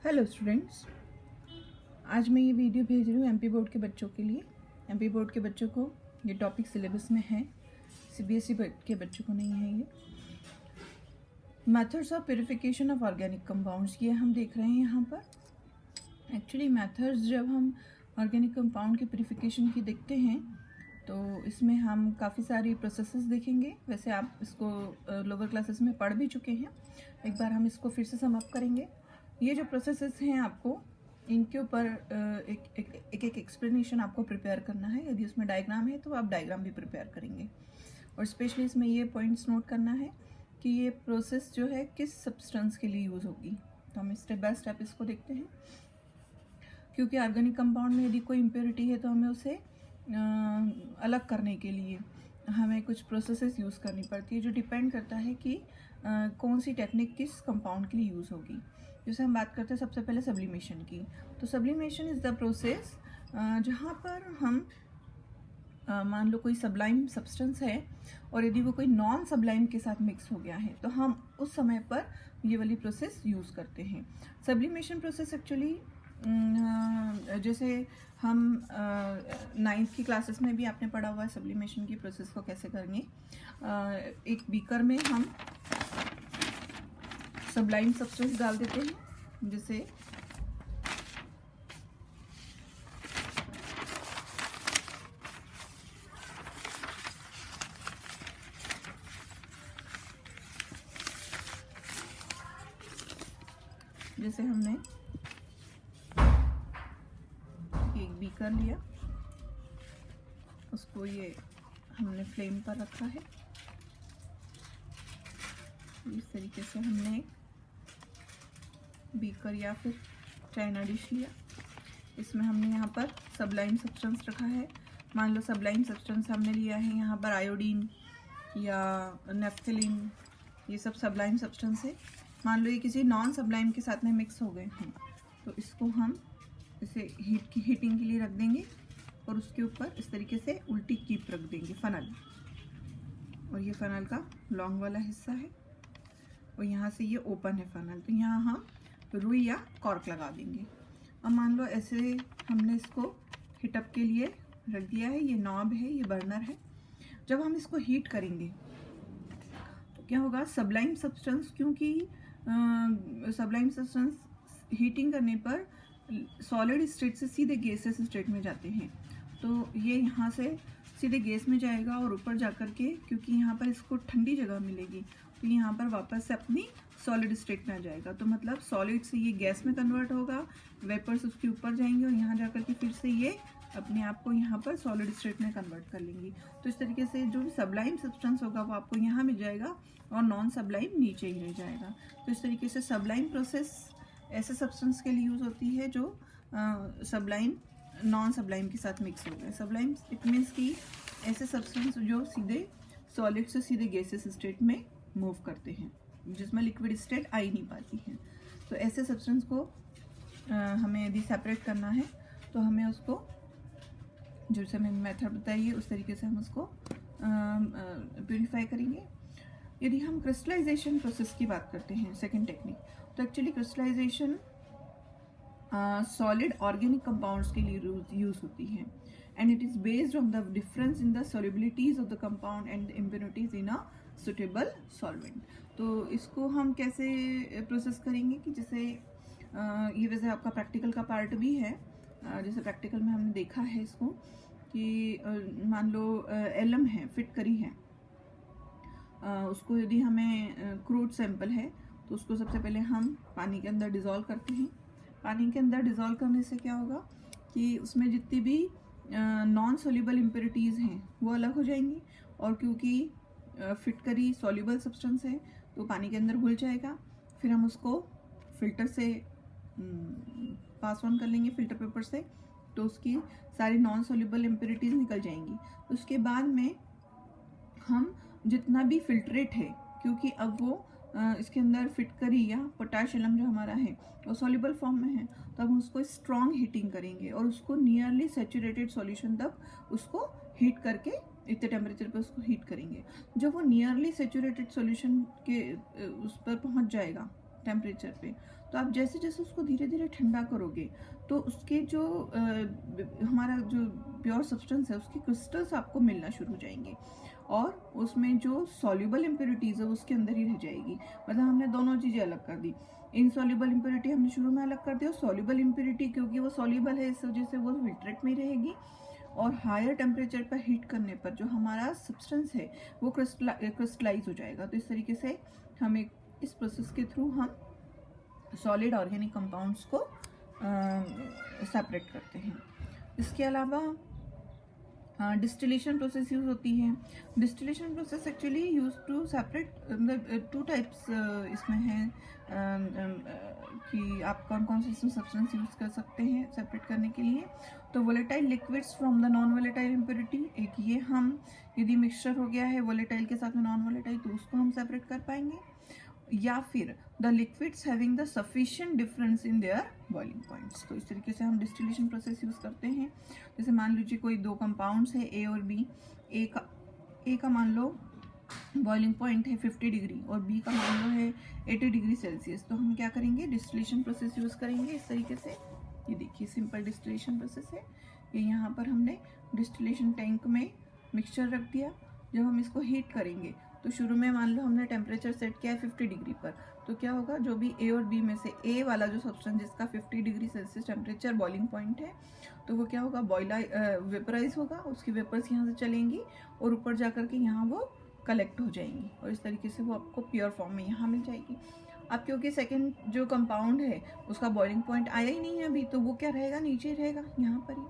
Hello students, आज मैं ये वीडियो भेज रही हूँ एमपी बोर्ड के बच्चों के लिए। एमपी बोर्ड के बच्चों को ये टॉपिक सिलेबस में है, सीबीएसई के बच्चों को नहीं है। ये methods of purification of organic compounds ये हम देख रहे हैं यहाँ पर। एक्चुअली मेथड्स जब हम ऑर्गेनिक कंपाउंड की प्यूरिफिकेशन की देखते हैं तो इसमें हम काफ़ी सारी प्रोसेसेस देखेंगे। वैसे आप इसको लोअर क्लासेस में पढ़ भी चुके हैं, एक बार हम इसको फिर से सम अप करेंगे। ये जो प्रोसेसेस हैं आपको इनके ऊपर एक एक्सप्लेनेशन आपको प्रिपेयर करना है। यदि उसमें डायग्राम है तो आप डायग्राम भी प्रिपेयर करेंगे, और स्पेशली इसमें ये पॉइंट्स नोट करना है कि ये प्रोसेस जो है किस सब्सटेंस के लिए यूज़ होगी। तो हम स्टेप बाय स्टेप इसको देखते हैं, क्योंकि ऑर्गेनिक कंपाउंड में यदि कोई इम्प्योरिटी है तो हमें उसे अलग करने के लिए हमें कुछ प्रोसेसेस यूज़ करनी पड़ती है, जो डिपेंड करता है कि कौन सी टेक्निक किस कंपाउंड के लिए यूज़ होगी। जैसे हम बात करते हैं सबसे पहले सब्लिमेशन की। तो सब्लिमेशन इज़ द प्रोसेस जहाँ पर हम मान लो कोई सब्लाइम सब्सटेंस है और यदि वो कोई नॉन सब्लाइम के साथ मिक्स हो गया है तो हम उस समय पर ये वाली प्रोसेस यूज़ करते हैं। सब्लिमेशन प्रोसेस एक्चुअली जैसे हम 9th की क्लासेस में भी आपने पढ़ा हुआ है सब्लिमेशन की प्रोसेस को कैसे करेंगे। एक बीकर में हम सब्लाइम सब्सटेंस डाल देते हैं, जैसे हमने एक बीकर लिया, उसको ये हमने फ्लेम पर रखा है। इस तरीके से हमने बीकर या फिर चाइना डिश लिया, इसमें हमने यहाँ पर सब्लाइम सब्सटेंस रखा है। मान लो सब्लाइम सब्सटेंस हमने लिया है यहाँ पर आयोडीन या नेफ्थलीन, ये सब सब्लाइम सब्सटेंस है। मान लो ये किसी नॉन सब्लाइम के साथ में मिक्स हो गए हैं तो इसको हम इसे हीटिंग के लिए रख देंगे, और उसके ऊपर इस तरीके से उल्टी कीप रख देंगे फनल, और ये फनल का लॉन्ग वाला हिस्सा है और यहाँ से ये ओपन है फनल, तो यहाँ हम रुई या कॉर्क लगा देंगे। अब मान लो ऐसे हमने इसको हीटअप के लिए रख दिया है, ये नॉब है, ये बर्नर है। जब हम इसको हीट करेंगे तो क्या होगा, सब्लाइम सब्सटेंस, क्योंकि सब्लाइम सब्सटेंस हीटिंग करने पर सॉलिड स्टेट से सीधे गैसेस स्टेट में जाते हैं, तो ये यहाँ से सीधे गैस में जाएगा और ऊपर जाकर के, क्योंकि यहाँ पर इसको ठंडी जगह मिलेगी तो यहाँ पर वापस से अपनी सॉलिड स्टेट में आ जाएगा। तो मतलब सॉलिड से ये गैस में कन्वर्ट होगा, वेपर्स उसके ऊपर जाएंगे और यहाँ जाकर के फिर से ये अपने आप को यहाँ पर सॉलिड स्टेट में कन्वर्ट कर लेंगी। तो इस तरीके से जो भी सब्लाइम सब्सटेंस होगा वो आपको यहाँ मिल जाएगा और नॉन सब्लाइम नीचे ही रह जाएगा। तो इस तरीके से सब्लाइम प्रोसेस ऐसे सब्सटेंस के लिए यूज़ होती है जो सब्लाइम नॉन सब्लाइम के साथ मिक्स हो गए। सब्लाइम इट मीन्स कि ऐसे सब्सटेंस जो सीधे सॉलिड से सीधे गैसेस स्टेट में मूव करते हैं, जिसमें लिक्विड स्टेट आ ही नहीं पाती है। तो ऐसे सब्सटेंस को हमें यदि सेपरेट करना है तो हमें उसको जैसे मैंने मेथड बताई है उस तरीके से हम उसको प्यूरिफाई करेंगे। यदि हम क्रिस्टलाइजेशन प्रोसेस की बात करते हैं, सेकेंड टेक्निक, तो actually crystallization solid organic compounds के लिए यूज होती है, and it is based on the difference in the solubilities of the compound and impurities in a suitable solvent. तो इसको हम कैसे प्रोसेस करेंगे कि जैसे ये वैसे आपका प्रैक्टिकल का पार्ट भी है। जैसे प्रैक्टिकल में हमने देखा है इसको कि मान लो एलम है, फिटकरी है, उसको यदि हमें क्रूड सैंपल है तो उसको सबसे पहले हम पानी के अंदर डिज़ोल्व करते हैं। पानी के अंदर डिज़ोल्व करने से क्या होगा कि उसमें जितनी भी नॉन सोल्यूबल इम्प्योरिटीज़ हैं वो अलग हो जाएंगी, और क्योंकि फिटकरी सॉल्यूबल सब्सटेंस है तो पानी के अंदर घुल जाएगा। फिर हम उसको फिल्टर से पास ऑन कर लेंगे, फिल्टर पेपर से, तो उसकी सारी नॉन सोल्यूबल इम्प्योरिटीज़ निकल जाएंगी। उसके बाद में हम जितना भी फिल्ट्रेट है, क्योंकि अब वो इसके अंदर फिटकरी या पोटाश एलम जो हमारा है वो सॉल्यूबल फॉर्म में है, तो हम उसको स्ट्रॉन्ग हीटिंग करेंगे और उसको नियरली सैचुरेटेड सॉल्यूशन तक उसको हीट करके इतने टेम्परेचर पे उसको हीट करेंगे। जब वो नियरली सैचुरेटेड सॉल्यूशन के उस पर पहुंच जाएगा टेम्परेचर पे। तो आप जैसे जैसे उसको धीरे धीरे ठंडा करोगे तो उसके जो हमारा जो प्योर सब्सटेंस है उसके क्रिस्टल्स आपको मिलना शुरू हो जाएंगे और उसमें जो सॉल्युबल इम्प्योरिटीज़ है उसके अंदर ही रह जाएगी। मतलब हमने दोनों चीज़ें अलग कर दी, इनसॉल्युबल इम्प्योरिटी हमने शुरू में अलग कर दी और सॉल्युबल इम्प्योरिटी क्योंकि वो सॉल्युबल है इस वजह से वो फिल्ट्रेट में रहेगी और हायर टेम्परेचर पर हीट करने पर जो हमारा सब्सटेंस है वो क्रिस्टलाइज हो जाएगा। तो इस तरीके से हम इस प्रोसेस के थ्रू हम सॉलिड ऑर्गेनिक कंपाउंड्स को सेपरेट करते हैं। इसके अलावा डिस्टिलेशन प्रोसेस यूज होती है। Distillation process actually use to separate, मतलब 2 टाइप्स इसमें हैं कि आप कौन कौन से इसमें सब्सटेंस यूज कर सकते हैं सेपरेट करने के लिए। तो volatile liquids from the non volatile impurity, एक ये हम यदि मिक्सचर हो गया है वोलेटाइल के साथ में नॉन वोलेटाइल तो उसको हम सेपरेट कर पाएंगे, या फिर the liquids having the sufficient difference in their boiling points. तो इस तरीके से हम डिस्टिलेशन प्रोसेस यूज करते हैं। जैसे मान लीजिए कोई 2 कंपाउंड्स है ए और बी, ए का मान लो बॉइलिंग पॉइंट है 50 डिग्री और बी का मान लो है 80 डिग्री सेल्सियस, तो हम क्या करेंगे डिस्टिलेशन प्रोसेस यूज करेंगे इस तरीके से। ये देखिए सिंपल डिस्टिलेशन प्रोसेस है। ये यहाँ पर हमने डिस्टिलेशन टैंक में मिक्सचर रख दिया। जब हम इसको हीट करेंगे तो शुरू में मान लो हमने टेम्परेचर सेट किया है 50 डिग्री पर, तो क्या होगा जो भी ए और बी में से ए वाला जो सब्सटेंस जिसका 50 degree Celsius temperature boiling point है तो वो क्या होगा वेपराइज होगा, उसकी वेपर्स यहाँ से चलेंगी और ऊपर जा कर के यहाँ वो कलेक्ट हो जाएंगी और इस तरीके से वो आपको प्योर फॉर्म में यहाँ मिल जाएगी। अब क्योंकि सेकेंड जो कंपाउंड है उसका बॉइलिंग पॉइंट आया ही नहीं है अभी, तो वो क्या रहेगा नीचे रहेगा यहाँ पर ही।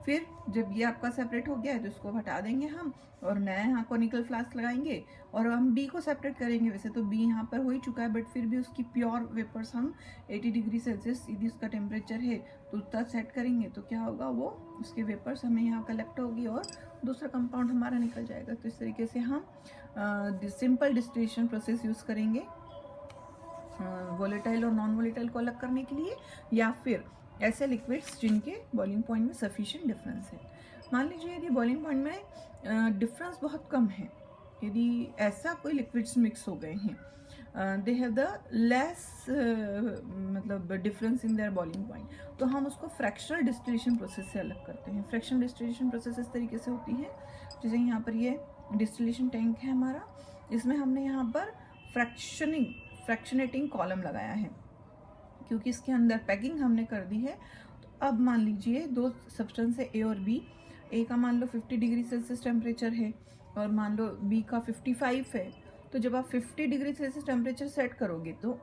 फिर जब ये आपका सेपरेट हो गया है तो इसको हटा देंगे हम और नया यहाँ कोनिकल फ्लास्क लगाएंगे और हम बी को सेपरेट करेंगे। वैसे तो बी यहाँ पर हो ही चुका है बट फिर भी उसकी प्योर वेपर्स हम 80 डिग्री सेल्सियस यदि उसका टेम्परेचर है तो उतना सेट करेंगे तो क्या होगा वो उसके वेपर्स हमें यहाँ कलेक्ट होगी और दूसरा कंपाउंड हमारा निकल जाएगा। तो इस तरीके से हम सिंपल डिस्टिलेशन प्रोसेस यूज़ करेंगे वोलेटाइल और नॉन वोलेटाइल को अलग करने के लिए, या फिर ऐसे लिक्विड्स जिनके बॉइलिंग पॉइंट में सफिशिएंट डिफरेंस है। मान लीजिए यदि बॉइलिंग पॉइंट में डिफरेंस बहुत कम है, यदि ऐसा कोई लिक्विड्स मिक्स हो गए हैं दे हैव द लेस मतलब difference in their boiling point, तो हम उसको फ्रैक्शनल डिस्टिलेशन प्रोसेस से अलग करते हैं। फ्रैक्शनल डिस्टिलेशन प्रोसेस इस तरीके से होती है, जैसे यहाँ पर ये डिस्टिलेशन टैंक है हमारा, इसमें हमने यहाँ पर फ्रैक्शनेटिंग कॉलम लगाया है क्योंकि इसके अंदर पैकिंग हमने कर दी है। तो अब मान लीजिए 2 सब्सटेंस है ए और बी, ए का मान लो 50 डिग्री सेल्सियस टेम्परेचर है और मान लो बी का 55 है, तो जब आप 50 डिग्री सेल्सियस टेम्परेचर सेट करोगे तो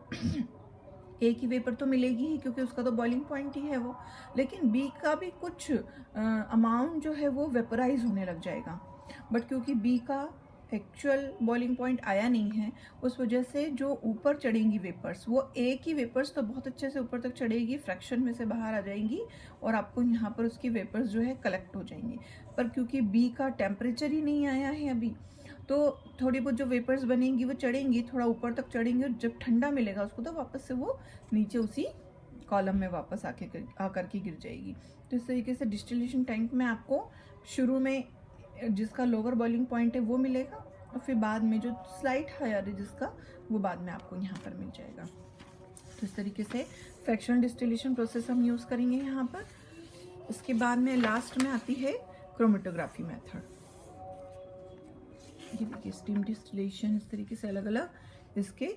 ए की वेपर तो मिलेगी ही क्योंकि उसका तो बॉइलिंग पॉइंट ही है वो, लेकिन बी का भी कुछ अमाउंट जो है वो वेपराइज होने लग जाएगा। बट क्योंकि बी का एक्चुअल बॉइलिंग पॉइंट आया नहीं है उस वजह से जो ऊपर चढ़ेंगी वेपर्स वो ए की वेपर्स तो बहुत अच्छे से ऊपर तक चढ़ेगी, फ्रैक्शन में से बाहर आ जाएंगी और आपको यहाँ पर उसकी वेपर्स जो है कलेक्ट हो जाएंगी। पर क्योंकि बी का टेम्परेचर ही नहीं आया है अभी तो थोड़ी बहुत जो वेपर्स बनेंगी वो चढ़ेंगी, थोड़ा ऊपर तक चढ़ेंगी और जब ठंडा मिलेगा उसको तो वापस से वो नीचे उसी कॉलम में वापस आकर के गिर जाएगी। तो इस तरीके से डिस्टिलेशन टैंक में आपको शुरू में जिसका लोअर बॉइलिंग पॉइंट है वो मिलेगा और फिर बाद में जो स्लाइट हायर है जिसका वो बाद में आपको यहाँ पर मिल जाएगा। तो इस तरीके से फ्रैक्शनल डिस्टिलेशन प्रोसेस हम यूज़ करेंगे यहाँ पर। इसके बाद में लास्ट में आती है क्रोमेटोग्राफी मेथड। ये देखिए स्टीम डिस्टिलेशन, इस तरीके से अलग अलग इसके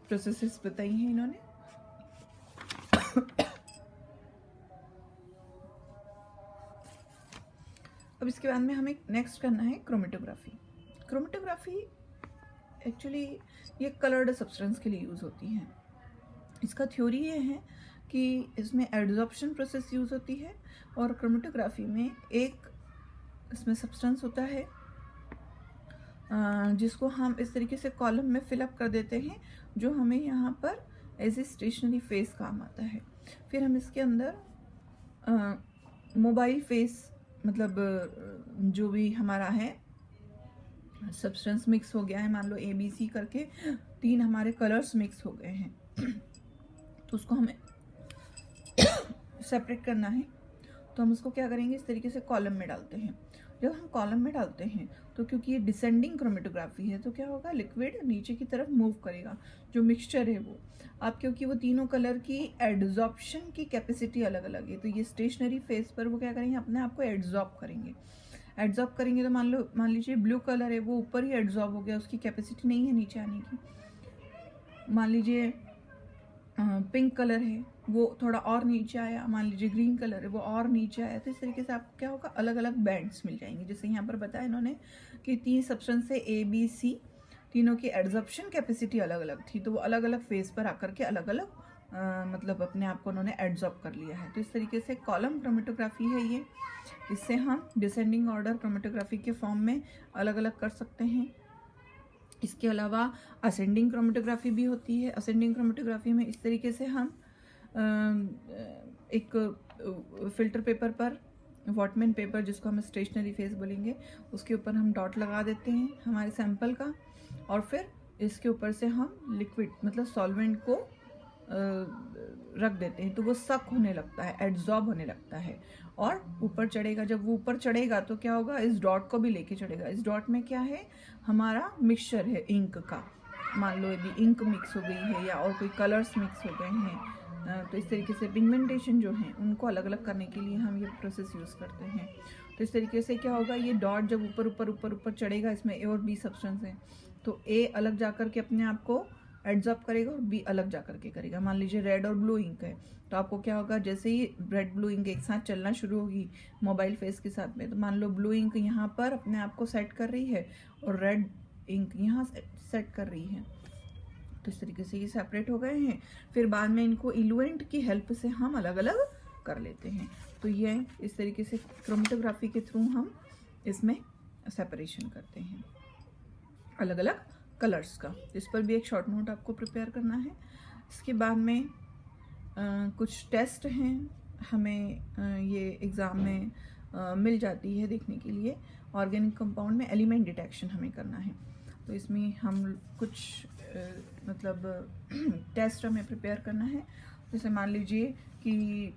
प्रोसेसेस बताई हैं इन्होंने। अब इसके बाद में हमें नेक्स्ट करना है क्रोमेटोग्राफी। क्रोमेटोग्राफी एक्चुअली ये कलर्ड सब्सटेंस के लिए यूज़ होती है। इसका थ्योरी ये है कि इसमें एडजॉर्प्शन प्रोसेस यूज़ होती है और क्रोमेटोग्राफी में एक इसमें सब्सटेंस होता है जिसको हम इस तरीके से कॉलम में फिलअप कर देते हैं जो हमें यहाँ पर एज ए स्टेशनरी फेस काम आता है। फिर हम इसके अंदर मोबाइल फेस मतलब जो भी हमारा है सब्सटेंस मिक्स हो गया है, मान लो ABC करके 3 हमारे कलर्स मिक्स हो गए हैं तो उसको हमें सेपरेट करना है। तो हम उसको क्या करेंगे इस तरीके से कॉलम में डालते हैं जब हम कॉलम में डालते हैं तो क्योंकि ये डिसेंडिंग क्रोमेटोग्राफी है तो क्या होगा, लिक्विड नीचे की तरफ मूव करेगा, जो मिक्सचर है वो। अब क्योंकि वो तीनों कलर की एड्जॉर्प्शन की कैपेसिटी अलग अलग है, तो ये स्टेशनरी फेस पर वो क्या करेंगे, अपने आप को एड्जॉर्ब करेंगे। एड्जॉर्ब करेंगे तो मान लीजिए ब्लू कलर है, वो ऊपर ही एड्जॉर्ब हो गया, उसकी कैपेसिटी नहीं है नीचे आने की। मान लीजिए पिंक कलर है, वो थोड़ा और नीचे आया, मान लीजिए ग्रीन कलर है, वो और नीचे आया। तो इस तरीके से आपको क्या होगा, अलग अलग बैंड्स मिल जाएंगे। जैसे यहाँ पर बताया इन्होंने कि 3 सब्सटेंस से A B C, तीनों की एड्जॉर्प्शन कैपेसिटी अलग अलग थी, तो वो अलग अलग फेज पर आकर के अलग अलग मतलब अपने आप को उन्होंने एड्जॉर्ब कर लिया है। तो इस तरीके से कॉलम क्रोमेटोग्राफी है ये। इससे हम डिसेंडिंग ऑर्डर क्रोमेटोग्राफी के फॉर्म में अलग अलग कर सकते हैं। इसके अलावा असेंडिंग क्रोमेटोग्राफी भी होती है। असेंडिंग क्रोमेटोग्राफी में इस तरीके से हम एक फिल्टर पेपर पर, वॉटमैन पेपर जिसको हम स्टेशनरी फेस बोलेंगे, उसके ऊपर हम डॉट लगा देते हैं हमारे सैंपल का, और फिर इसके ऊपर से हम लिक्विड मतलब सॉल्वेंट को रख देते हैं, तो वो सक होने लगता है, एड्जॉर्ब होने लगता है और ऊपर चढ़ेगा। जब वो ऊपर चढ़ेगा तो क्या होगा, इस डॉट को भी लेके चढ़ेगा। इस डॉट में क्या है, हमारा मिक्सचर है इंक का। मान लो यदि इंक मिक्स हो गई है या और कोई कलर्स मिक्स हो गए हैं, तो इस तरीके से पिगमेंटेशन जो है उनको अलग अलग करने के लिए हम ये प्रोसेस यूज़ करते हैं। तो इस तरीके से क्या होगा, ये डॉट जब ऊपर ऊपर ऊपर ऊपर चढ़ेगा, इसमें ए और बी सब्सटेंस है, तो ए अलग जाकर के अपने आप को एड्जॉर्ब करेगा और बी अलग जाकर के करेगा। मान लीजिए रेड और ब्लू इंक है, तो आपको क्या होगा, जैसे ही रेड ब्लू इंक एक साथ चलना शुरू होगी मोबाइल फेस के साथ में, तो मान लो ब्लू इंक यहाँ पर अपने आप को सेट कर रही है और रेड इंक यहाँ सेट कर रही है। तो इस तरीके से ये सेपरेट हो गए हैं। फिर बाद में इनको इलुएंट की हेल्प से हम अलग अलग कर लेते हैं। तो ये इस तरीके से क्रोमेटोग्राफी के थ्रू हम इसमें सेपरेशन करते हैं अलग अलग कलर्स का। इस पर भी एक शॉर्ट नोट आपको प्रिपेयर करना है। इसके बाद में कुछ टेस्ट हैं हमें ये एग्ज़ाम में मिल जाती है देखने के लिए। ऑर्गेनिक कंपाउंड में एलिमेंट डिटेक्शन हमें करना है, तो इसमें हम कुछ मतलब टेस्ट हमें प्रिपेयर करना है। जैसे मान लीजिए कि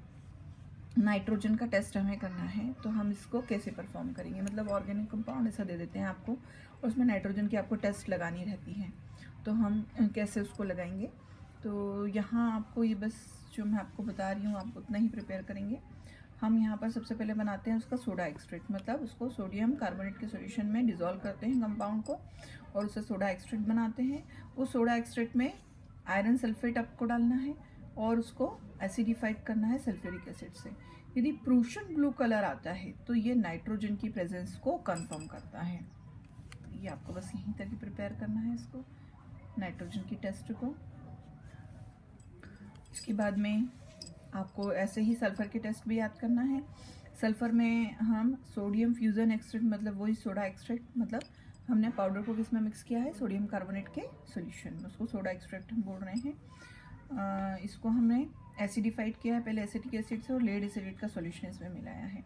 नाइट्रोजन का टेस्ट हमें करना है, तो हम इसको कैसे परफॉर्म करेंगे, मतलब ऑर्गेनिक कंपाउंड ऐसा दे देते हैं आपको और उसमें नाइट्रोजन की आपको टेस्ट लगानी रहती है, तो हम कैसे उसको लगाएंगे। तो यहाँ आपको ये बस जो मैं आपको बता रही हूँ आप उतना ही प्रिपेयर करेंगे। हम यहाँ पर सबसे पहले बनाते हैं उसका सोडा एक्सट्रैक्ट, मतलब उसको सोडियम कार्बोनेट के सॉल्यूशन में डिज़ोल्व करते हैं कंपाउंड को और उससे सोडा एक्सट्रैक्ट बनाते हैं। उस सोडा एक्सट्रैक्ट में आयरन सल्फेट आपको डालना है और उसको एसिडिफाइड करना है सल्फ्यूरिक एसिड से। यदि प्रूशन ब्लू कलर आता है तो ये नाइट्रोजन की प्रेजेंस को कंफर्म करता है। ये आपको बस यहीं तक ही प्रिपेयर करना है इसको, नाइट्रोजन की टेस्ट को। इसके बाद में आपको ऐसे ही सल्फ़र के टेस्ट भी याद करना है। सल्फ़र में हम सोडियम फ्यूज़न एक्सट्रैक्ट, मतलब वही सोडा एक्सट्रैक्ट, मतलब हमने पाउडर को किसमें मिक्स किया है, सोडियम कार्बोनेट के सॉल्यूशन में, उसको सोडा एक्सट्रैक्ट हम बोल रहे हैं। इसको हमने एसिडिफाइड किया है पहले एसिटिक एसिड से और लेड एसिड का सॉल्यूशन इसमें मिलाया है।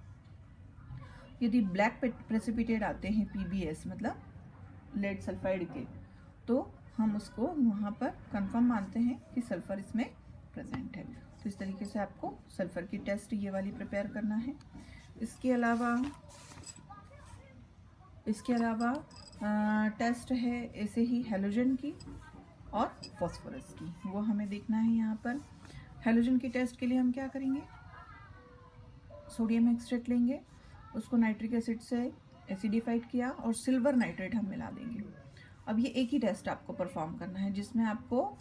यदि ब्लैक प्रेसिपिटेट आते हैं PBS मतलब लेड सल्फाइड के, तो हम उसको वहाँ पर कंफर्म मानते हैं कि सल्फ़र इसमें प्रेजेंट है। तो इस तरीके से आपको सल्फ़र की टेस्ट ये वाली प्रिपेयर करना है। इसके अलावा टेस्ट है ऐसे ही हेलोजन की और फॉस्फोरस की, वो हमें देखना है। यहाँ पर हेलोजन की टेस्ट के लिए हम क्या करेंगे, सोडियम एक्सट्रैक्ट लेंगे, उसको नाइट्रिक एसिड से एसिडिफाइड किया और सिल्वर नाइट्रेट हम मिला देंगे। अब ये एक ही टेस्ट आपको परफॉर्म करना है जिसमें आपको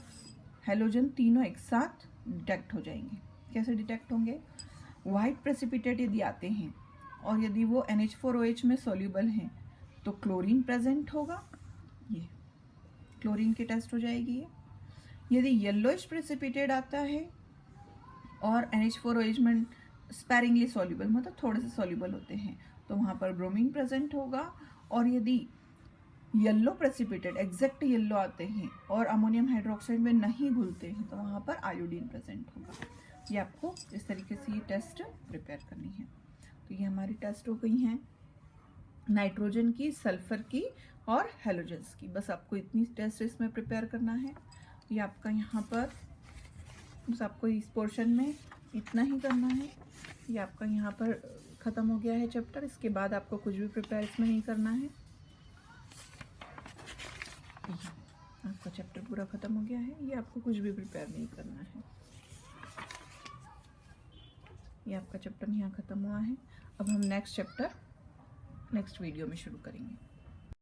हेलोजन तीनों एक साथ डिटेक्ट हो जाएंगे। कैसे डिटेक्ट होंगे, वाइट प्रेसिपिटेट यदि आते हैं और यदि वो NH4OH में सॉल्यूबल हैं तो क्लोरीन प्रेजेंट होगा, ये क्लोरीन की टेस्ट हो जाएगी ये। यदि येलोइश प्रेसिपिटेट आता है और NH4OH में स्पैरिंगली सॉल्यूबल, मतलब थोड़े से सॉल्यूबल होते हैं, तो वहाँ पर ब्रोमीन प्रेजेंट होगा। और यदि येलो प्रेसिपिटेट एग्जैक्ट येलो आते हैं और अमोनियम हाइड्रोक्साइड में नहीं घुलते हैं, तो वहाँ पर आयोडीन प्रेजेंट होगा। ये आपको इस तरीके से ये टेस्ट प्रिपेयर करनी है। तो ये हमारी टेस्ट हो गई हैं नाइट्रोजन की, सल्फर की और हेलोजन्स की। बस आपको इतनी टेस्ट इसमें प्रिपेयर करना है। ये आपका यहाँ पर बस आपको इस पोर्शन में इतना ही करना है। ये आपका यहाँ पर ख़त्म हो गया है चैप्टर। इसके बाद आपको कुछ भी प्रिपेयर इसमें नहीं करना है। आपका चैप्टर पूरा ख़त्म हो गया है। ये आपको कुछ भी प्रिपेयर नहीं करना है। ये आपका चैप्टर यहाँ ख़त्म हुआ है। अब हम नेक्स्ट चैप्टर नेक्स्ट वीडियो में शुरू करेंगे।